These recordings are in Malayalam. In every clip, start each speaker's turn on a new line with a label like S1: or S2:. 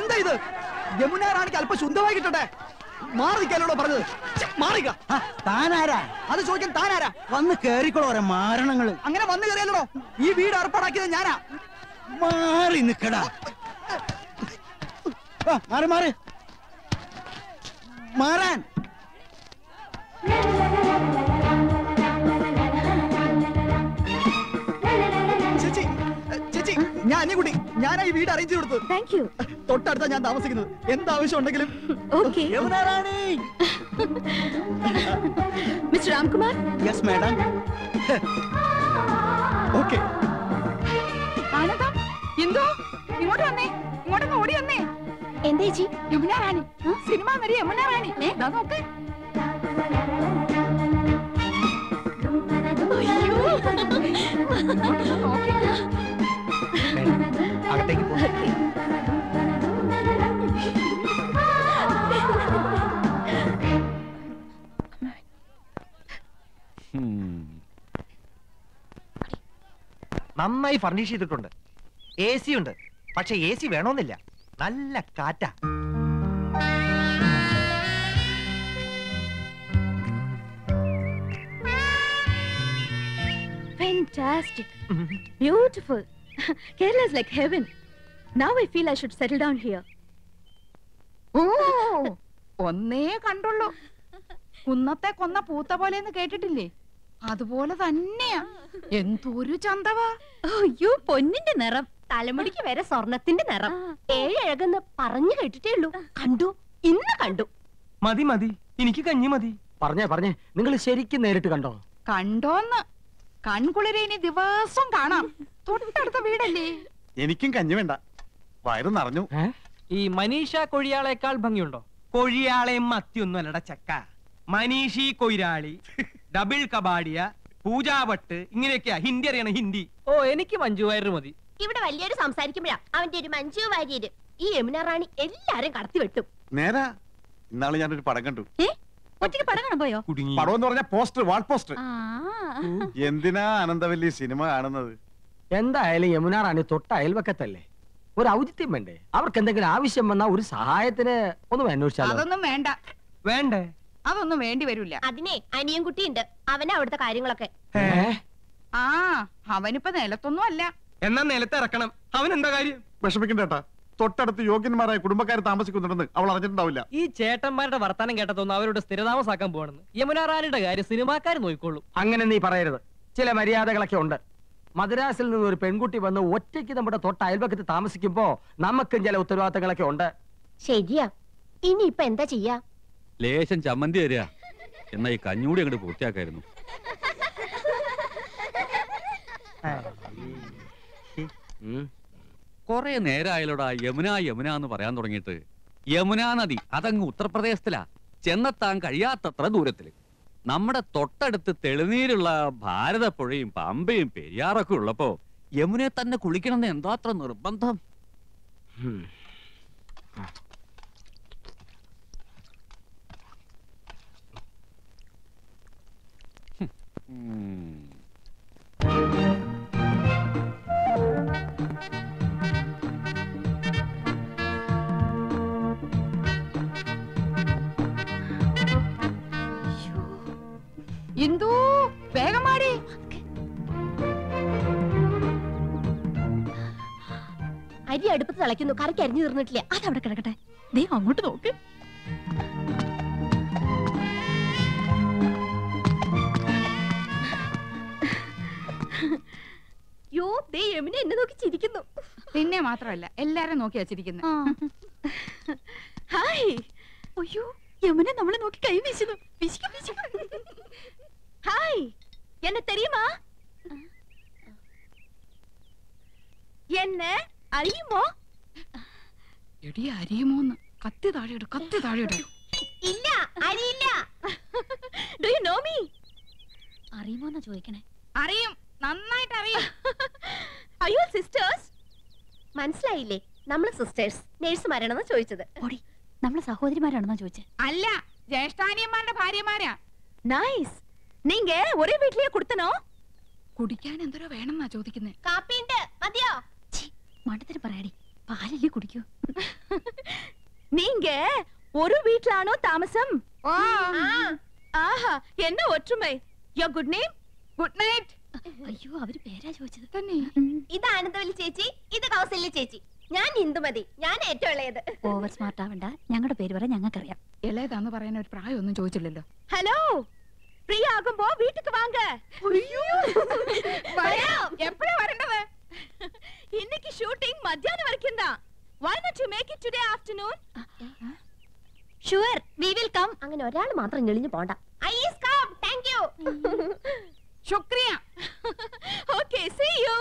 S1: എന്താ ഇത്? യമുന റാണിക്ക് അല്പം ശുദ്ധമായി കിട്ടട്ടെ. മാറി നിൽക്കാനോടോ പറഞ്ഞത്? മാറിക്ക.
S2: താനാരാ?
S1: അത് ചോദിക്കാൻ താനാരാ?
S2: വന്ന് കേറിക്കോളോ ഓരോ മാരണങ്ങള്.
S1: അങ്ങനെ വന്നു കയറിയല്ലോ. ഈ വീട് ഏർപ്പാടാക്കിയത് ഞാനാ.
S2: മാറി നിക്കടാ. മാറി മാറി മാറാൻ.
S1: ചേച്ചി ചേച്ചി, ഞാൻ അനിയൻകുട്ടി. ഞാനാ ഈ വീട് അറേഞ്ച് കൊടുത്തത്.
S3: Thank you.
S1: തൊട്ടടുത്താ ഞാൻ താമസിക്കുന്നത്. എന്താവശ്യം ഉണ്ടെങ്കിലും.
S3: Okay.
S2: Yamuna Rani.
S3: Mister Ramkumar.
S2: Yes madam.
S1: Okay.
S4: Anandam, എന്തോ ഇങ്ങോട്ട് വന്നേ, ഇങ്ങോട്ടൊന്ന് ഓടി വന്നേ.
S3: എന്താ ചേച്ചി?
S4: യമുന റാണി, സിനിമ നടി യമുന റാണി. നോക്ക്.
S1: അകത്തേക്ക് പോ.
S5: നന്നായി ഫർണിഷ് ചെയ്തിട്ടുണ്ട്. AC ഉണ്ട്. പക്ഷെ AC വേണമെന്നില്ല. നല്ല കാറ്റാ.
S3: Fantastic. Beautiful. Kerala is like heaven. Now I feel I should settle down here.
S4: ഓ, ഒന്നേ കണ്ടുള്ളൂ. കുന്നത്തെ കൊന്ന പൂത്ത പോലെന്ന് കേട്ടിട്ടില്ലേ? അതുപോലെ തന്നെയാ. എന്തൊരു ചന്തവാ.
S3: അയ്യോ, പൊന്നിന്റെ നിറം, തലമുടിക്ക് വരെ സ്വർണത്തിന്റെ നിറം. ഏഴഴകെന്ന് പറഞ്ഞു കേട്ടിട്ടേ ഉള്ളൂ. കണ്ടു, ഇന്ന് കണ്ടു.
S5: മതി മതി, എനിക്ക് കഞ്ഞി മതി.
S2: പറഞ്ഞേ നിങ്ങൾ ശരിക്കും നേരിട്ട് കണ്ടോ?
S4: കണ്ടോന്ന് കൺകുളിരെ ഇനി ദിവസം കാണാം. തൊട്ടടുത്ത വീടല്ലേ.
S6: എനിക്കും കഞ്ഞി വേണ്ട, വയറ് നിറഞ്ഞു.
S5: ഈ മനീഷ കൊഴിയാളേക്കാൾ ഭംഗിയുണ്ടോ? കൊഴിയാളെയും മത്തിയൊന്നും അല്ലട ചക്ക. മനീഷി കൊയിരാളി, ഡബിൾ കബാഡിയ, പൂജാവട്ട്, ഇങ്ങനെയൊക്കെയാ. ഹിന്ദി അറിയണം, ഹിന്ദി. ഓ, എനിക്ക് മഞ്ജു വാര്യർ മതി.
S3: ഇവിടെ വലിയൊരു സംസാരിക്കുമ്പോഴാ അവന്റെ ഒരു മഞ്ജു വാര്യര്. ഈ യമുന റാണി എല്ലാരും കടത്തി വെട്ടും.
S6: നേരാ, ഇന്നാള് ഞാനൊരു പടം കണ്ടു.
S3: ഒറ്റയ്ക്ക് പടം കാണാൻ പോയോ?
S6: പടം എന്ന് പറഞ്ഞ പോസ്റ്റർ, വാൾ പോസ്റ്റർ. എന്തിനാ ആനന്ദവല്ലി സിനിമ കാണുന്നത്?
S2: എന്തായാലും യമുന റാണി തൊട്ട അയൽവക്കത്തല്ലേ, ഒരു ഔചിത്യം വേണ്ടേ? അവർക്ക് എന്തെങ്കിലും ആവശ്യം വന്നാ ഒരു സഹായത്തിന് ഒന്നും അന്വേഷിച്ചാലോ?
S4: അതൊന്നും വേണ്ട.
S5: വേണ്ടേ?
S4: അതൊന്നും വേണ്ടി വരില്ല.
S3: അതിനെ അനിയൻകുട്ടിയുണ്ട്, അവനാ അവിടുത്തെ കാര്യങ്ങളൊക്കെ.
S4: ആ, അവനിപ്പോ നിലത്തൊന്നും അല്ല.
S5: എന്നാ നിലത്ത് ഇറക്കണം. അവൻ എന്താ കാര്യം?
S6: വിഷമിക്കണ്ടേട്ടാ, തൊട്ടടുത്ത് യോഗ്യന്മാരായ കുടുംബക്കാർ താമസിക്കുന്നുണ്ടെന്ന് അവൾ അറിഞ്ഞിട്ടുണ്ടാവില്ല.
S5: ഈ ചേട്ടന്മാരുടെ വർത്താനം കേട്ടതൊന്നും അവരോട് സ്ഥിരതാമസാക്കാൻ പോകണമെന്ന്. യമുന റാണിയുടെ കാര്യം സിനിമാക്കാർ നോക്കിക്കോളൂ.
S2: അങ്ങനെ നീ പറയരുത്. ചില മര്യാദകളൊക്കെ ഉണ്ട്. മദ്രാസിൽ നിന്ന് ഒരു പെൺകുട്ടി വന്ന് ഒറ്റയ്ക്ക് നമ്മുടെ തൊട്ട അയൽവക്കത്ത് താമസിക്കുമ്പോ നമുക്കും ചില ഉത്തരവാദിത്തങ്ങളൊക്കെ ഉണ്ട്.
S3: ശരിയാ. ഇനിയിപ്പൊ എന്താ ചെയ്യാ?
S7: ലേശം ചമ്മന്തി തരിക. എന്നാ ഈ കഞ്ഞൂടി അങ്ങോട്ട് പൂർത്തിയാക്കായിരുന്നു. കൊറേ നേരമായാലോടാ യമുന യമുന എന്ന് പറയാൻ തുടങ്ങിയിട്ട്. യമുനാ നദി അതങ്ങ് ഉത്തർപ്രദേശത്തിലാ, ചെന്നെത്താൻ കഴിയാത്തത്ര ദൂരത്തില്. നമ്മുടെ തൊട്ടടുത്ത് തെളിനീരുള്ള ഭാരതപ്പുഴയും പമ്പയും പെരിയാറൊക്കെ ഉള്ളപ്പോ യമുനെ തന്നെ കുളിക്കണമെന്ന് എന്താ അത്ര നിർബന്ധം?
S4: എന്തോ വേഗം മാടി.
S3: അരി അടുപ്പത്ത് തിളയ്ക്കുന്നു, കറിക്ക് അരിഞ്ഞു തീർന്നിട്ടില്ല. അതവിടെ കിടക്കട്ടെ. ദേ അങ്ങോട്ട് നോക്ക്. യോ, ദേ യമുന എന്നെ നോക്കി ചിരിക്കുന്നു.
S4: നിന്നെ മാത്രമല്ല എല്ലാരും നോക്കി വച്ചിരിക്കുന്നു.
S3: ഹായ്. അയ്യോ, യമുന നമ്മളെ നോക്കി കൈ വീശുന്നു. ഹായ്, എന്നെ തെരിയുമാ? എന്നെ അറിയുമോ?
S4: എടി അറിയുമോന്ന്? കത്തി താഴെയിട്, കത്തി താഴെയിട്.
S3: ഇല്ല, അറിയില്ല. Do you know me? അറിയുമോന്നാ ചോദിക്കണേ.
S4: അറിയും, നന്നായിട്ട് അറിയും.
S3: അയ്യോ, സിസ്റ്റേഴ്സ്. മനസ്സിലായില്ലേ? നമ്മള് സിസ്റ്റേഴ്സ്, നേഴ്സുമാരാണെന്നാ ചോദിച്ചത്. നമ്മള് സഹോദരിമാരാണെന്നാ ചോദിച്ചത്.
S4: അല്ല, ജ്യേഷ്ഠാനിയന്മാരുടെ ഭാര്യമാരാ.
S3: നൈസ്. നീങ്ക ഒരേ വീട്ടിലേ കൊടുത്തനോ?
S4: കുടിക്കാൻ എന്തോരോ വേണമെന്നാ ചോദിക്കുന്നേ.
S3: കാപ്പിണ്ട്, മതിയോ? മണ്ടത്തിന് പറയാടി, പാലല്ലേ കുടിക്കൂ.
S4: நீங்க ஒரு வீட்லானோ தாமசம்? ஆஹா, என்ன ஒற்றுமை. Your good name? Good night.
S3: അയ്യോ അവര് പേരാ ചോദിച്ചത്.
S4: തന്നെ.
S3: ഇത് ആനന്ദവല്ലി ചേച്ചി, ഇത് കൗസല്യ ചേച്ചി. ഞാൻ ഇന്ദുമതി, ഞാൻ ഏറ്റവും ഇളയത്. ഓവർ സ്മാർട്ട് ആവണ്ട, ഞങ്ങളുടെ പേര് പറയാൻ ഞങ്ങൾക്കറിയാം.
S4: ഇളയതാന്ന് പറയാൻ ഒരു പ്രായമൊന്നും ചോദിച്ചില്ലല്ലോ.
S3: ഹലോ, ഫ്രീ ആകുമ്പോ വീട്ടിക്ക് വാങ്ങ.
S4: എപ്പോഴാ വരേണ്ടത്?
S3: இன்னைக்கு ஷூட்டிங் மத்தியானம் வரைக்கும் தான். Why not you make it today afternoon? Sure, we will come. അങ്ങനെ ഒരാൾ മാത്രം ഞെളിഞ്ഞു പോണ്ട. I is come. Thank you.
S4: ശുക്രിയ.
S3: Okay, see you.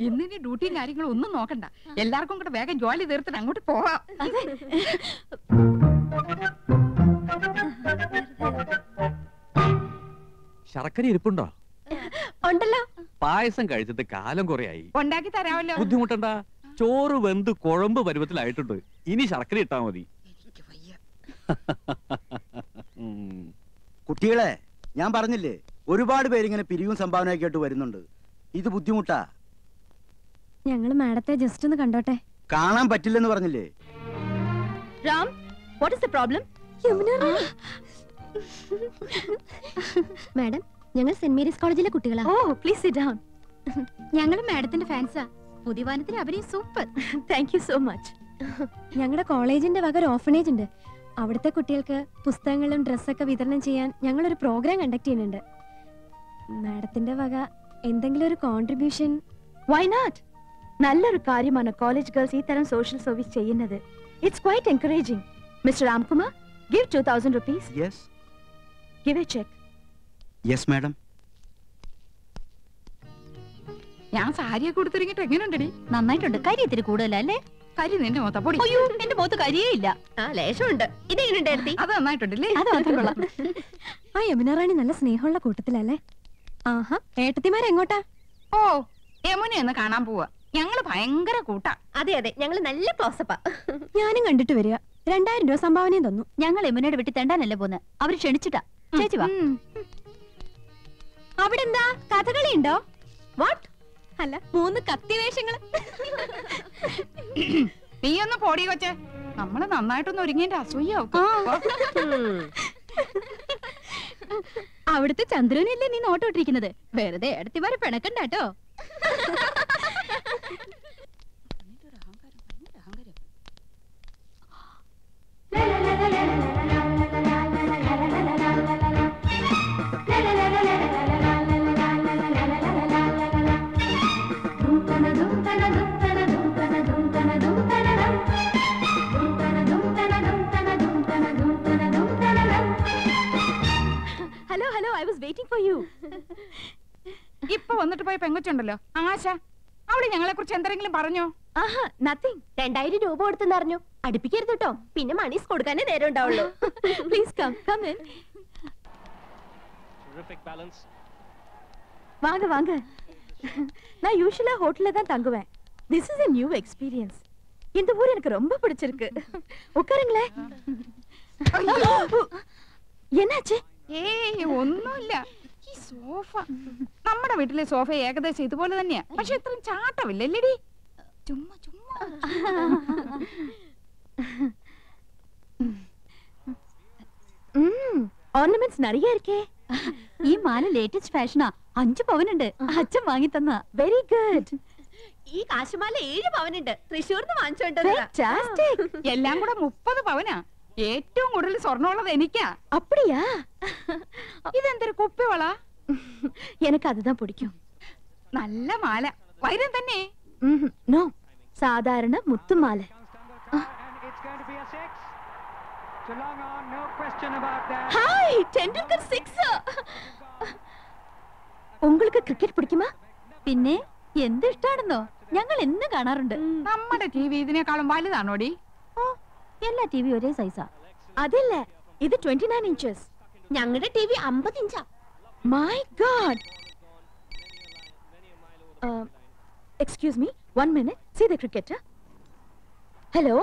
S4: ഇന്നിനി ഡ്യൂട്ടിയും കാര്യങ്ങളും ഒന്നും നോക്കണ്ട. എല്ലാവർക്കും കൂടെ വേഗം ജോലി തീർത്തിട്ട് അങ്ങോട്ട് പോവാം.
S7: ശർക്കര ഇരിപ്പുണ്ടോ?
S3: ഉണ്ടല്ലോ.
S7: പായസം കഴിച്ചിട്ട് കാലം കുറയായി.
S4: ഉണ്ടാക്കി തരാമല്ലോ.
S7: ബുദ്ധിമുട്ടണ്ട, ചോറ് വെന്ത് കുഴമ്പ് പരുവത്തിലായിട്ടുണ്ട്. ഇനി ശർക്കര ഇട്ടാ മതി.
S1: കുട്ടികളെ, ഞാൻ പറഞ്ഞില്ലേ, ഒരുപാട് പേരിങ്ങനെ പിരിവും സംഭാവനയൊക്കെ ആയിട്ട് വരുന്നുണ്ട്. ഇത് ബുദ്ധിമുട്ടാ.
S3: ഞങ്ങൾ മാഡത്തെ ജസ്റ്റ് ഒന്ന് കണ്ടോട്ടെ.
S1: കാണാൻ പറ്റില്ലെന്ന് പറഞ്ഞില്ലേ?
S3: Ram, what is the problem? Madam, ഞങ്ങൾ സെന്റ് മേരീസ് കോളേജിലെ കുട്ടികളാ. ഓ, പ്ലീസ് സിറ്റ് ഡൗൺ. ഞങ്ങൾ മാഡത്തിന്റെ ഫാൻസാ. പുതിയ വാനത്തിന് അഭിനയം super. Thank you so much. ഞങ്ങളുടെ കോളേജിന്റെ വക ഒരു ഓർഫനേജ് ഉണ്ട്. അവിടുത്തെ കുട്ടികൾക്ക് പുസ്തകങ്ങളും ഡ്രസ്സൊക്കെ വിതരണം ചെയ്യാൻ ഞങ്ങൾ ഒരു പ്രോഗ്രാം കണ്ടക്ട് ചെയ്യുന്നുണ്ട്. മാഡത്തിന്റെ വക എന്തെങ്കിലും ഒരു കോൺട്രിബ്യൂഷൻ?
S4: Why not? നല്ലൊരു കാര്യമാണ് കോളേജ് ഗേൾസ് ഈ തരം സോഷ്യൽ സർവീസ് ചെയ്യുന്നത്. It's quite encouraging. Mister Ramkumar, give 2000 rupees.
S1: Yes.
S4: Give a check.
S1: Yes, madam.
S4: ഞാൻ സാരിയെ കൊടുത്തിറങ്ങിട്ട് എങ്ങനെയുണ്ടടി?
S3: നന്നായിട്ടുണ്ട്. കരി ഇത്തിരി കൂടുതലല്ലേ?
S4: കരി നിന്റെ മൊത്തം പൊടി.
S3: അയ്യോ, എന്റെ മുഖത്ത് കരിയേ ഇല്ല. ആ, ലേശമുണ്ട്. ഇതെങ്ങനെയുണ്ടായിരുന്നു?
S4: അത് നന്നായിട്ടുണ്ടല്ലേ?
S3: അത് മാത്രം കൊള്ളാം. ആ യമുന റാണി നല്ല സ്നേഹമുള്ള കൂട്ടത്തിലല്ലേ? ആഹാ, ഏട്ടത്തിമാരെങ്ങോട്ടാ?
S4: ഓ, യമുനയൊന്ന് കാണാൻ പോവാ. ഞങ്ങള് ഭയങ്കര കൂട്ടാ.
S3: അതെ അതെ, ഞങ്ങൾ നല്ല ക്ലോസപ്പാ. ഞാനും കണ്ടിട്ട് വരിക. 2000 രൂപ സംഭാവനയും തന്നു. ഞങ്ങൾ യമുനയുടെ വീട്ടിൽ തെണ്ടാനല്ലേ പോന്ന്. അവര് ക്ഷണിച്ചിട്ടാ. ചേച്ചി വാ. അവിടെ എന്താ കഥകളി ഉണ്ടോ? വാട്ട്? അല്ല, 3 കത്തിവേഷങ്ങള്.
S4: നീ ഒന്ന് പോടി കൊച്ചേ. നമ്മള് നന്നായിട്ടൊന്ന് ഒരുങ്ങിന്റെ അസൂയാവും.
S3: അവിടുത്തെ ചന്ദ്രനല്ലേ നീ നോട്ടോട്ടിരിക്കുന്നത്? വെറുതെ എടുത്തിമാരെ പിണക്കണ്ടാട്ടോ. Hello hello, I was waiting for you.
S4: ഇപ്പൊ വന്നിട്ട് പോയ പെങ്കൊച്ചുണ്ടല്ലോ ആശ, അവള് ഞങ്ങളെ കുറിച്ച് എന്തെങ്കിലും പറഞ്ഞോ?
S3: ആഹാ, നത്തിങ്. 2000 രൂപ കൊടുത്തെന്ന് അറിഞ്ഞു. അടുപ്പിക്കരുത് കേട്ടോ, പിന്നെ മണീസ് കൊടുക്കാനേ നേരം ഉണ്ടാവുള്ളൂ. Please come come in. வாங்க வாங்க. நான் யூசுவலா ஹோட்டல்ல தான் தங்குவேன். This is a new experience. இந்த ஊர் எனக்கு ரொம்ப பிடிச்சிருக்கு. உட்காருங்களே. என்னாச்சு?
S4: ഏയ് ഒന്നുമില്ല. ഈ സോഫ, നമ്മുടെ വീട്ടിലെ സോഫ ഏകദേശം ഇതുപോലെ തന്നെയാ. പക്ഷെ ഇത്രയും ചാട്ടമില്ലല്ലേടി. ചുമ്മാ ചുമ്മാ.
S3: ഓർണമെന്റ്സ് நிறைய இருக்கே. ഈ മാല ലേറ്റസ്റ്റ് ഫാഷനാ. 5 പവനുണ്ട്. അച്ഛൻ വാങ്ങി തന്ന. Very good. ഈ കാശുമാല 7 പവനുണ്ട്. തൃശ്ശൂർന്ന് വാങ്ങിച്ചോണ്ട്.
S4: എല്ലാം കൂടെ 30 പവനാ. ഏറ്റവും കൂടുതൽ സ്വർണ്ണമുള്ളത് എനിക്കാ.
S3: அப்படியா?
S4: ഇതെന്തൊരു കുപ്പിവള?
S3: எனக்கு அதுதான் பிடிக்கும்.
S4: നല്ല മാല. വൈരം തന്നെ?
S3: നോ, സാധാരണ മുത്തുമാല. ഹായ്, ടെൻഡുൽക്കർ 6. உங்களுக்கு ക്രിക്കറ്റ് പിടിക്കുമാ? പിന്നെ എന്ത് ഇഷ്ടാണെന്നോ, ഞങ്ങൾ എന്നും കാണാറുണ്ട്.
S4: നമ്മുടെ ടിവി ഇതിനേക്കാളും വലുതാണോടി?
S3: എല്ലാ ടിവി ഒരേ സൈസാ. അതില്ല, ഇത് 29 ഇഞ്ചസ്. ഞങ്ങളുടെ ടിവി 50 ഇഞ്ചാ. My god. Excuse me, 1 minute. See the cricket. Hello.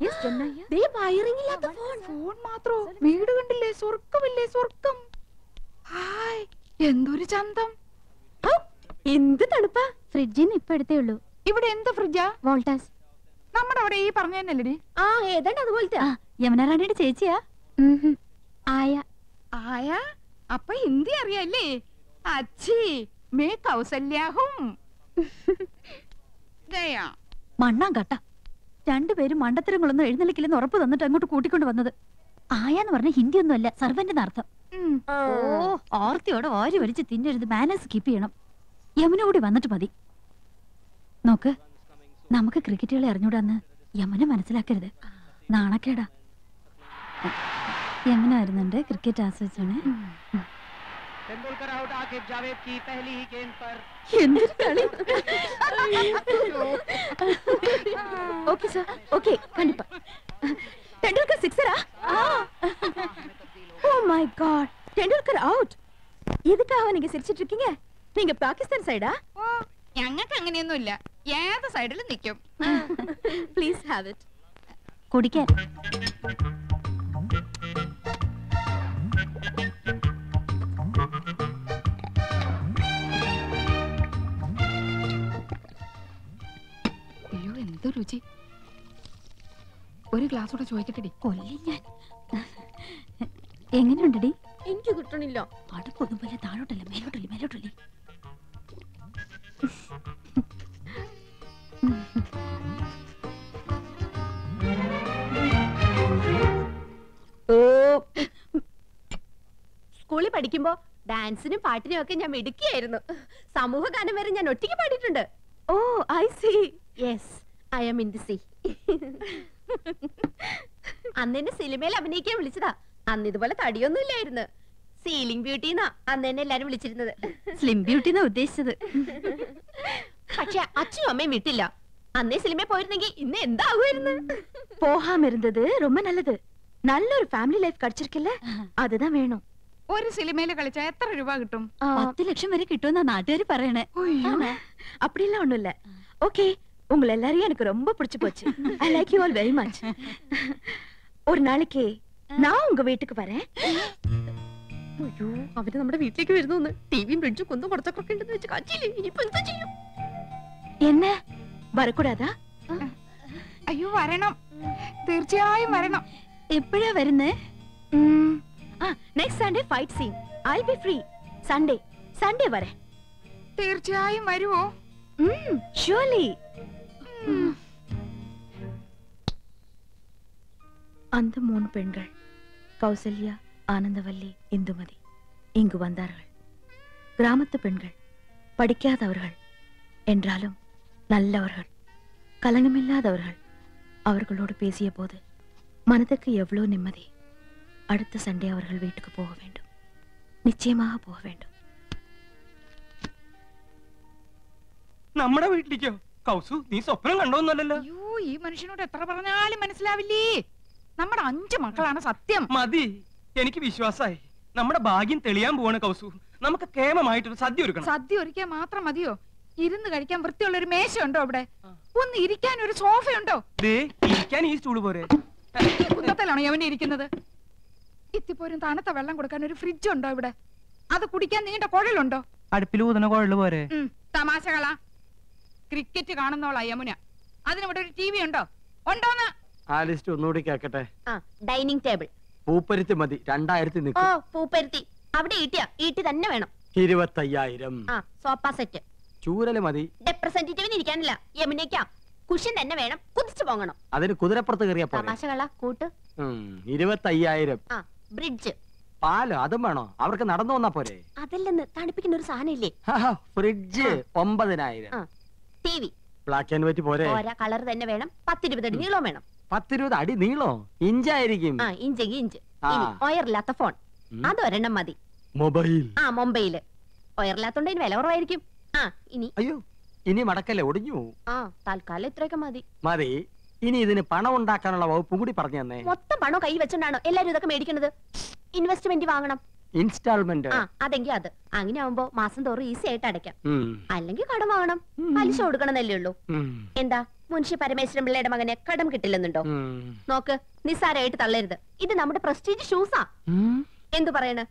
S3: Yes Chennai. ദേ വയറിംഗ് ഇല്ലാത്ത ഫോൺ.
S4: ഫോൺ മാത്രോ? വീട് കണ്ടില്ലേ? സ്വർഗ്ഗമില്ലേ സ്വർഗ്ഗം. ഹായ്, എന്തൊരു ചന്തം.
S3: എന്ത് തണുപ്പാ. ഫ്രിഡ്ജിന്ന് ഇപ്പൊ എടുത്തേ ഉള്ളൂ.
S4: ഇവിടെ എന്ത് ഫ്രിഡ്ജാ?
S3: വോൾട്ടാസ്.
S8: നമ്മുടെ അവിടെ ഈ പറഞ്ഞു തന്നെയല്ലേ?
S4: ആ ഏതാണ്ട് അതുപോലത്തെ.
S3: യമുന റാണിയുടെ ചേച്ചിയാ. ആയ.
S8: ആയ അപ്പൊ ഹിന്ദി അറിയാല്ലേ? അച്ഛി മേ കൗസല്യാഹും. ഗയാ
S3: മണ്ണാൻ കട്ട. രണ്ടുപേരും മണ്ടത്തരങ്ങളൊന്നും എഴുന്നള്ളിക്കില്ലെന്ന് ഉറപ്പ് തന്നിട്ട് അങ്ങോട്ട് കൂട്ടിക്കൊണ്ട് വന്നത്. ആയാന്ന് പറഞ്ഞ ഹിന്ദി ഒന്നുമല്ല, സർവന്റിന് അർത്ഥം. ഓ ഓർത്തിയോടെ ഓരി വലിച്ച് തിന്നരുത്, മാനേഴ്സ് കീപ്പ് ചെയ്യണം. യമുന കൂടി വന്നിട്ട് മതി. നോക്ക്, നമുക്ക് ക്രിക്കറ്റ് കളി അറിഞ്ഞൂടാന്ന് യമുന മനസ്സിലാക്കരുത്, നാണക്കേടാ. യമുന വരുന്നുണ്ട്, ക്രിക്കറ്റ് ആസ്വദിച്ചോണേ. എന്തൊരു കളി.
S4: ஓகே சார், ஓகே கண்டிப்பா. தெண்டுல்கர் சிக்ஸரா? Oh my god, Tendulkar out. எதுக்காக நீங்க சிரிச்சிட்டு இருக்கீங்க? நீங்க பாகிஸ்தான் சைடா?
S8: ഓ ഞങ്ങൾക്ക് അങ്ങനെയൊന്നുമില്ല, ഏത് സൈഡിലും നിൽക്കും.
S4: Please have it.
S3: കുടിക്കാൻ.
S8: അയ്യോ എന്ത് രുചി. ഒരു ഗ്ലാസ് കൂടെ ചോദിക്കട്ടെടി.
S3: കൊല്ലി ഞാൻ. എങ്ങനെയുണ്ടടി?
S4: എനിക്ക് കിട്ടണില്ല.
S3: അടുപ്പൊന്നും പോലെ താഴോട്ടല്ല, മേലോട്ടല്ലേ, മേലോട്ടല്ലേ.
S4: സ്കൂളിൽ പഠിക്കുമ്പോ ഡാൻസിനും പാട്ടിനും ഒക്കെ ഞാൻ മിടുക്കിയായിരുന്നു. സമൂഹ ഗാനം വരെ ഞാൻ ഒറ്റയ്ക്ക് പാടിയിട്ടുണ്ട്. Oh I see. Yes, I am in the sea. അന്ന് എന്നെ സിനിമയിൽ അഭിനയിക്കാൻ വിളിച്ചതാ. അന്ന് ഇതുപോലെ തടിയൊന്നും ഇല്ലായിരുന്നു. സീലിംഗ് ബ്യൂട്ടി എന്നാ അന്ന് എന്നെ എല്ലാരും വിളിച്ചിരുന്നത്.
S3: സ്ലിം ബ്യൂട്ടി എന്നാ ഉദ്ദേശിച്ചത്.
S4: പക്ഷെ അച്ഛനും അമ്മയും വിട്ടില്ല. അന്നേ സിനിമയിൽ പോയിരുന്നെങ്കിൽ ഇന്ന് എന്താകുമായിരുന്നു. போகாம இருந்தது ரொம்ப நல்லது. நல்ல ஒரு ஃபேமிலி லைஃப் கிடைச்சிருக்குல்ல, அதுதான் வேணும்.
S8: ഒരു സിനിമയില് കളിച്ചാ എത്ര രൂപ കിട്ടും?
S3: 10 ലക്ഷം വരെ കിട്ടുമെന്നാ നാട്ടുകാർ പറയണേ.
S4: அப்படிலாம் ஒண்ணும் இல்ல. ஓகே, உங்களை எல்லாரையும் எனக்கு ரொம்ப பிடிச்சு போச்சு. I like you all very much. ஒரு நாளைக்கு நான் உங்க வீட்டுக்கு வரேன். അയ്യോ, അവര് നമ്മുടെ വീട്ടിലേക്ക് വരുന്നു. ടിവിയും ഫ്രിഡ്ജും കുന്നും കൊടുത്തൊക്കെ ഉണ്ടെന്ന് വെച്ച് കാച്ചില്ലേ, ഇനിയിപ്പോ എന്താ ചെയ്യും? என்ன வரக்கூடாதா?
S8: അയ്യോ വരണം, തീർച്ചയായും വരണം.
S3: എപ്പോഴാ വരുന്നേ?
S4: Next Sunday fight scene. I will be free. Sunday വരെ.
S8: തീർച്ചയായും വരുവോ?
S4: ഷുവർലി. அந்த 3 பெண்கள் கௌசல்யா, ஆனந்தவல்லி, இந்துமதி இங்கு வந்தார்கள். கிராமத்து பெண்கள், படிக்காதவர்கள் என்றாலும் நல்லவர்கள், கலங்கமில்லாதவர்கள். அவர்களோடு பேசிய போது மனதுக்கு எவ்வளவு நிம்மதி. அடுத்த சண்டே அவர்கள் வீட்டுக்கு போக வேண்டும், நிச்சயமாக போக வேண்டும்.
S5: നമ്മുടെ വീട്ടിലേക്കോ? കൗസു, നീ സ്വപ്നം കണ്ടോന്നല്ലോ.
S8: അയ്യോ, ഈ മനുഷ്യനോട് എത്ര പറഞ്ഞാലും മനസ്സിലാവില്ലേ. നമ്മുടെ 5 മക്കളാണ് സത്യം.
S5: മതി, എനിക്ക് വിശ്വാസായി. നമ്മുടെ ഭാഗ്യം തെളിയാൻ പോവാണ് കൗസു. നമുക്ക് കേമമായിട്ടൊരു സദ്യ ഒരുക്കണം.
S8: സദ്യ ഒരുക്കാൻ മാത്രം മതിയോ? ഇരുന്ന് കഴിക്കാൻ വൃത്തിയുള്ള ഒരു മേശ ഉണ്ടോ അവിടെ? ഒന്ന് ഇരിക്കാൻ ഒരു സോഫ ഉണ്ടോ?
S5: ഇരിക്കാൻ ഈ സ്റ്റൂള് പോരെ?
S8: കുന്നത്തിലാണോ യവനെ ഇരിക്കുന്നത്? ഇത്തിപ്പോരും തണുത്ത വെള്ളം കൊടുക്കാൻ ഒരു ഫ്രിഡ്ജ് ഉണ്ടോ ഇവിടെ? അത് കുടിക്കാൻ നീണ്ട കുഴലുണ്ടോ?
S5: അടുപ്പിൽ ഊതുന്ന കുഴല് പോരെ?
S8: തമാശകളാ. ക്രിക്കറ്റ് കാണുന്നോളാ യമുന. അതിനിവിടെ ഒരു TV ഉണ്ടോ? ഉണ്ടോന്ന്?
S2: ആ ലിസ്റ്റ് ഒന്നുകൂടി കേക്കട്ടെ.
S4: Dining table.
S2: പൂപ്പരുത്തി മതി, 2000
S4: ഓ
S2: നിൽക്കും.
S4: പൂപ്പരുത്തി അവിടെ ഈട്ടി തന്നെ വേണം.
S2: 25,000.
S4: Sofa set.
S2: ചൂരല് മതി.
S4: റെപ്രസെന്റേറ്റീവിന് ഇരിക്കാനില്ല, യമുനയ്ക്കാ. കുഷൻ തന്നെ വേണം, കുതിച്ചു പോകണം.
S2: അതിന് കുതിരപ്പുറത്ത് കയറിയ പോലെ.
S4: തമാശകളാ കൂട്ട്.
S2: 25,000.
S4: ബ്രിഡ്ജ്.
S2: പാലോ അതും വേണോ? അവർക്ക് നടന്നു വന്നാ പോരെ?
S4: അതല്ലെന്ന്, തണുപ്പിക്കുന്ന ഒരു സാധനം ഇല്ലേ?
S2: Fridge 9,000.
S4: TV.
S2: Black and white പോരെ?
S4: ഓരോ കളർ തന്നെ വേണം. 10-20 അടി നീളം വേണം.
S2: 10-20 അടി നീളോ? ഇഞ്ചായിരിക്കും.
S4: ഇഞ്ചെങ്കിൽ ഇഞ്ച്. ഒയറില്ലാത്ത ഫോൺ അതൊരെണ്ണം മതി.
S2: മൊബൈൽ.
S4: മൊബൈല് ഒയറില്ലാത്തോണ്ട് അതിന് വില കുറവായിരിക്കും. ഇനി
S2: അയ്യോ, ഇനി മടക്കല്ലേ, ഒടിഞ്ഞു പോവും.
S4: തൽക്കാലം ഇത്രയൊക്കെ മതി.
S2: മതി. ഇനി ഇതിന് പണം ഉണ്ടാക്കാനുള്ള വകുപ്പും കൂടി പറഞ്ഞു തന്നെ.
S4: മൊത്തം പണം കൈ വെച്ചോണ്ടാണോ എല്ലാരും ഇതൊക്കെ മേടിക്കുന്നത്? ഇൻവെസ്റ്റ്മെന്റ് വാങ്ങണം.
S2: ഇൻസ്റ്റാൾമെന്റ്.
S4: അതെങ്കിൽ അത് അങ്ങനെ ആവുമ്പോ മാസം തോറും ഈസി ആയിട്ട് അടയ്ക്കാം. അല്ലെങ്കിൽ കടം വാങ്ങണം, പലിശ കൊടുക്കണമെന്നല്ലേ ഉള്ളൂ. എന്താ മുൻഷി പരമേശ്വരൻ പിള്ളയുടെ മകനെ കടം കിട്ടില്ലെന്നുണ്ടോ? നോക്ക്, നിസ്സാരമായിട്ട് തള്ളരുത്. ഇത് നമ്മുടെ പ്രസ്റ്റീജ് ഷൂസാ. എന്തു പറയണെന്ന്